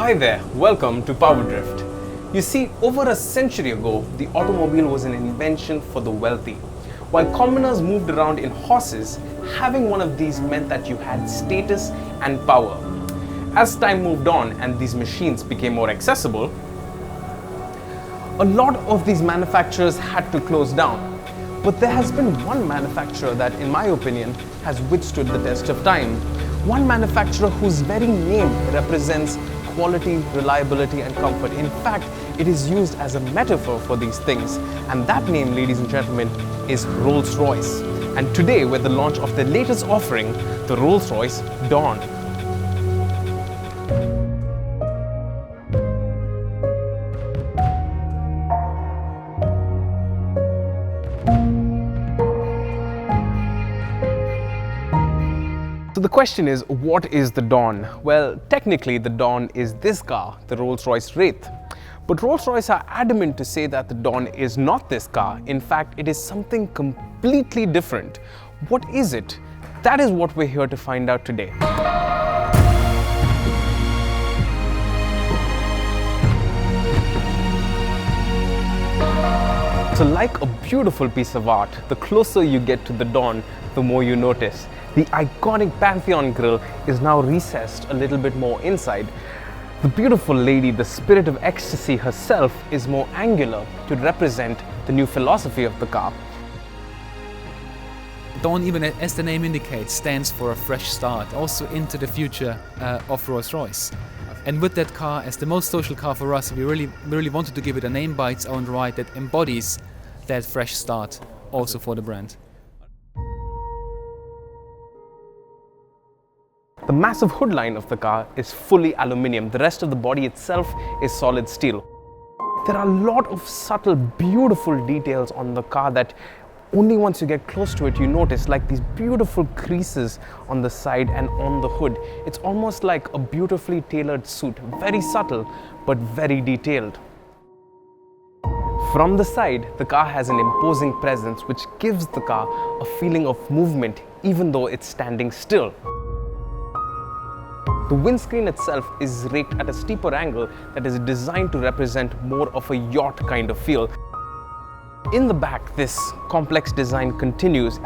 Hi there, welcome to PowerDrift. You see, over a century ago, the automobile was an invention for the wealthy. While commoners moved around in horses, having one of these meant that you had status and power. As time moved on and these machines became more accessible, a lot of these manufacturers had to close down. But there has been one manufacturer that, in my opinion, has withstood the test of time. One manufacturer whose very name represents quality, reliability and comfort. In fact, it is used as a metaphor for these things. And that name, ladies and gentlemen, is Rolls Royce. And today, with the launch of their latest offering, the Rolls Royce Dawn. So the question is, what is the Dawn? Well, technically the Dawn is this car, the Rolls Royce Wraith. But Rolls Royce are adamant to say that the Dawn is not this car. In fact, it is something completely different. What is it? That is what we're here to find out today. So like a beautiful piece of art, the closer you get to the Dawn, the more you notice. The iconic Pantheon grille is now recessed a little bit more inside. The beautiful lady, the spirit of ecstasy herself, is more angular to represent the new philosophy of the car. Dawn, even as the name indicates, stands for a fresh start, also into the future of Rolls-Royce. And with that car, as the most social car for us, we really wanted to give it a name by its own right that embodies that fresh start also for the brand. The massive hood line of the car is fully aluminium. The rest of the body itself is solid steel. There are a lot of subtle, beautiful details on the car that only once you get close to it you notice, like these beautiful creases on the side and on the hood. It's almost like a beautifully tailored suit, very subtle but very detailed. From the side, the car has an imposing presence which gives the car a feeling of movement even though it's standing still. The windscreen itself is raked at a steeper angle that is designed to represent more of a yacht kind of feel. In the back, this complex design continues.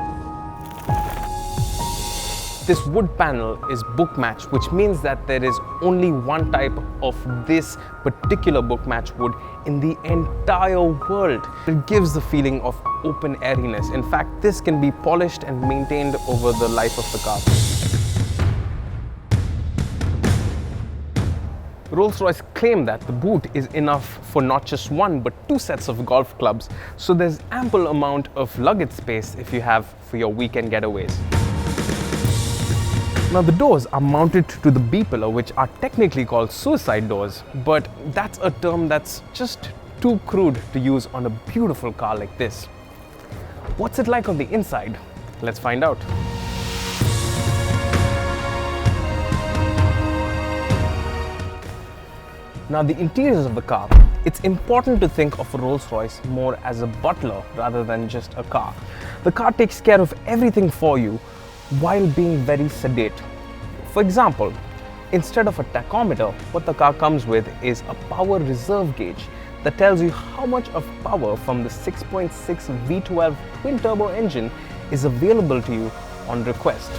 This wood panel is book match, which means that there is only one type of this particular book match wood in the entire world. It gives the feeling of open airiness. In fact, this can be polished and maintained over the life of the car. Rolls-Royce claim that the boot is enough for not just one but two sets of golf clubs, so there's ample amount of luggage space if you have for your weekend getaways. Now the doors are mounted to the B-pillar, which are technically called suicide doors, but that's a term that's just too crude to use on a beautiful car like this. What's it like on the inside? Let's find out. Now the interiors of the car, it's important to think of a Rolls-Royce more as a butler rather than just a car. The car takes care of everything for you while being very sedate. For example, instead of a tachometer, what the car comes with is a power reserve gauge that tells you how much of power from the 6.6 V12 twin-turbo engine is available to you on request.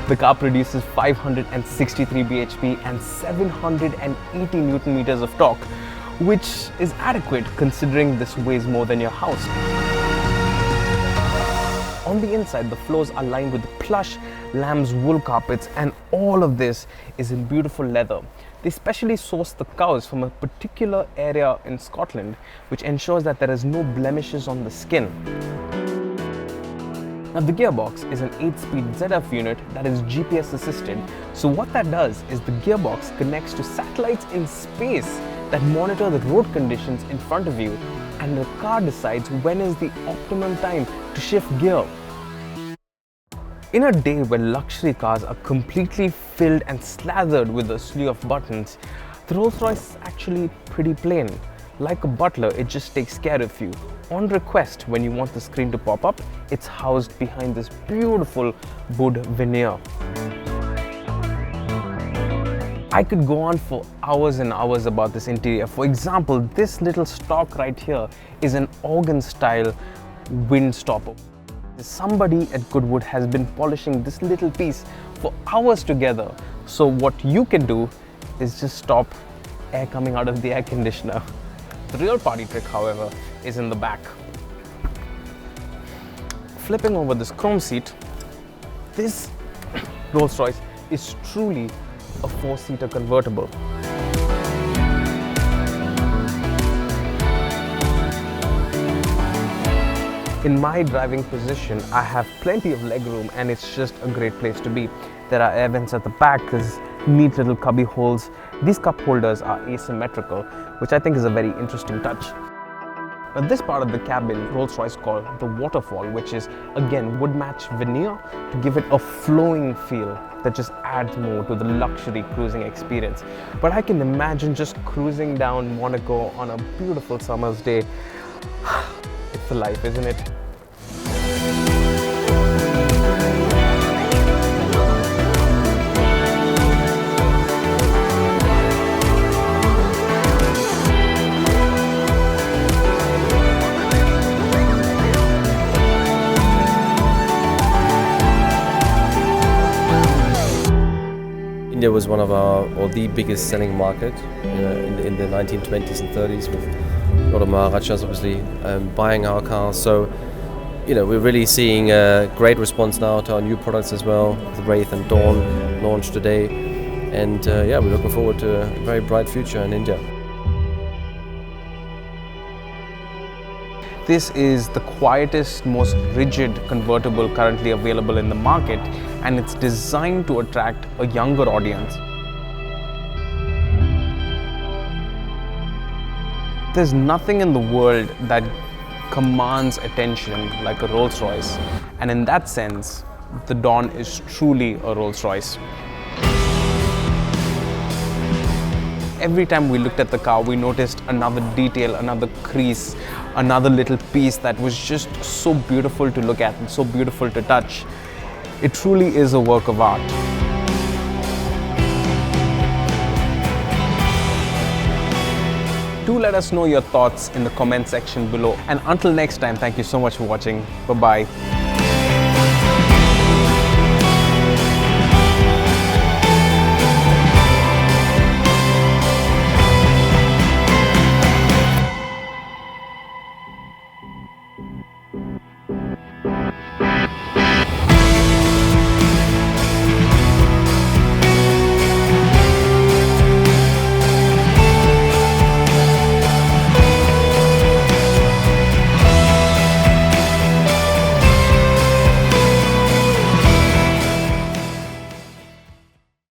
The car produces 563 bhp and 780 Newton meters of torque, which is adequate considering this weighs more than your house. On the inside, the floors are lined with plush lamb's wool carpets, and all of this is in beautiful leather. They specially source the cows from a particular area in Scotland, which ensures that there is no blemishes on the skin. Now the gearbox is an 8-speed ZF unit that is GPS assisted. So what that does is the gearbox connects to satellites in space that monitor the road conditions in front of you, and the car decides when is the optimum time to shift gear. In a day where luxury cars are completely filled and slathered with a slew of buttons, the Rolls-Royce is actually pretty plain. Like a butler, it just takes care of you. On request, when you want the screen to pop up, it's housed behind this beautiful wood veneer. I could go on for hours and hours about this interior. For example, this little stock right here is an organ style wind stopper. Somebody at Goodwood has been polishing this little piece for hours together. So what you can do is just stop air coming out of the air conditioner. The real party trick, however, is in the back. Flipping over this chrome seat, this Rolls Royce is truly a 4-seater convertible. In my driving position, I have plenty of legroom and it's just a great place to be. There are air vents at the back, there's neat little cubby holes. These cup holders are asymmetrical, which I think is a very interesting touch. Now this part of the cabin, Rolls-Royce called the waterfall, which is again wood match veneer to give it a flowing feel that just adds more to the luxury cruising experience. But I can imagine just cruising down Monaco on a beautiful summer's day. It's the life, isn't it? India was one of the biggest selling market in the 1920s and 30s, with a lot of Maharajas obviously buying our cars. So, we're really seeing a great response now to our new products as well. The Wraith and Dawn launched today, and we're looking forward to a very bright future in India. This is the quietest, most rigid convertible currently available in the market, and it's designed to attract a younger audience. There's nothing in the world that commands attention like a Rolls Royce, and in that sense, the Dawn is truly a Rolls Royce. Every time we looked at the car, we noticed another detail, another crease, another little piece that was just so beautiful to look at and so beautiful to touch. It truly is a work of art. Do let us know your thoughts in the comment section below. And until next time, thank you so much for watching. Bye-bye.